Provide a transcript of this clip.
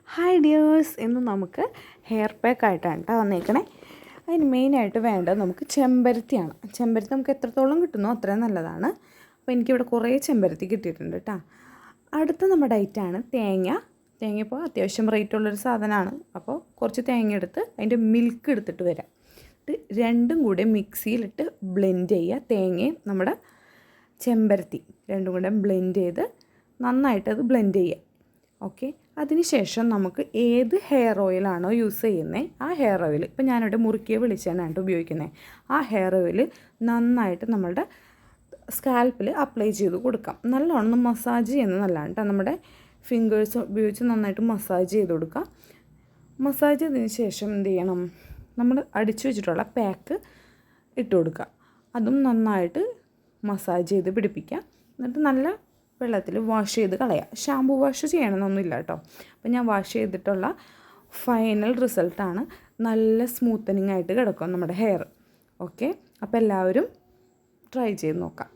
Hi dears, ഇന്ന് നമുക്ക് hair pack ആയിട്ടാണ് കേട്ടോ വന്നേക്കണേ. അതിന് മെയിനായിട്ട് വേണ്ടത് നമുക്ക് ചെമ്പരത്തിയാണ്. ചെമ്പരത്തി നമുക്ക് എത്രത്തോളം കിട്ടുന്നോ അത്രയും നല്ലതാണ്. അപ്പോൾ എനിക്കിവിടെ കുറേ ചെമ്പരത്തി കിട്ടിയിട്ടുണ്ട് കേട്ടോ. അടുത്ത നമ്മുടെ ഐറ്റാണ് തേങ്ങ. തേങ്ങ ഇപ്പോൾ അത്യാവശ്യം റേറ്റുള്ളൊരു സാധനമാണ്. അപ്പോൾ കുറച്ച് തേങ്ങ എടുത്ത് അതിൻ്റെ മിൽക്ക് എടുത്തിട്ട് വരാം. രണ്ടും കൂടെ മിക്സിയിലിട്ട് ബ്ലെൻഡ് ചെയ്യുക. തേങ്ങയും നമ്മുടെ ചെമ്പരത്തി രണ്ടും കൂടെ ബ്ലെൻഡ് ചെയ്ത് നന്നായിട്ടത് ബ്ലെൻഡ് ചെയ്യുക. ഓക്കെ, അതിനുശേഷം നമുക്ക് ഏത് ഹെയർ ഓയിലാണോ യൂസ് ചെയ്യുന്നത് ആ ഹെയർ ഓയിൽ, ഇപ്പോൾ ഞാനിവിടെ മുറുക്കിയ വെളിച്ചെണ്ണയാണ് ഉപയോഗിക്കുന്നത്, ആ ഹെയർ ഓയിൽ നന്നായിട്ട് നമ്മളുടെ സ്കാൽപ്പിൽ അപ്ലൈ ചെയ്ത് കൊടുക്കാം. നല്ലോണം മസാജ് ചെയ്യുന്നത് നല്ലതാണ് കേട്ടോ. നമ്മുടെ ഫിംഗേഴ്സ് ഉപയോഗിച്ച് നന്നായിട്ട് മസാജ് ചെയ്ത് കൊടുക്കുക. മസാജ് ചെയ്തതിന് ശേഷം എന്ത് ചെയ്യണം, നമ്മൾ അടിച്ചു വെച്ചിട്ടുള്ള പാക്ക് ഇട്ട് കൊടുക്കുക. അതും നന്നായിട്ട് മസാജ് ചെയ്ത് പിടിപ്പിക്കുക. എന്നിട്ട് നല്ല വെള്ളത്തിൽ വാഷ് ചെയ്ത് കളയുക. ഷാമ്പു വാഷ് ചെയ്യണമെന്നൊന്നുമില്ല കേട്ടോ. അപ്പോൾ ഞാൻ വാഷ് ചെയ്തിട്ടുള്ള ഫൈനൽ റിസൾട്ടാണ്. നല്ല സ്മൂത്തനിങ് ആയിട്ട് കിടക്കും നമ്മുടെ ഹെയർ. ഓക്കെ, അപ്പോൾ എല്ലാവരും ട്രൈ ചെയ്ത് നോക്കാം.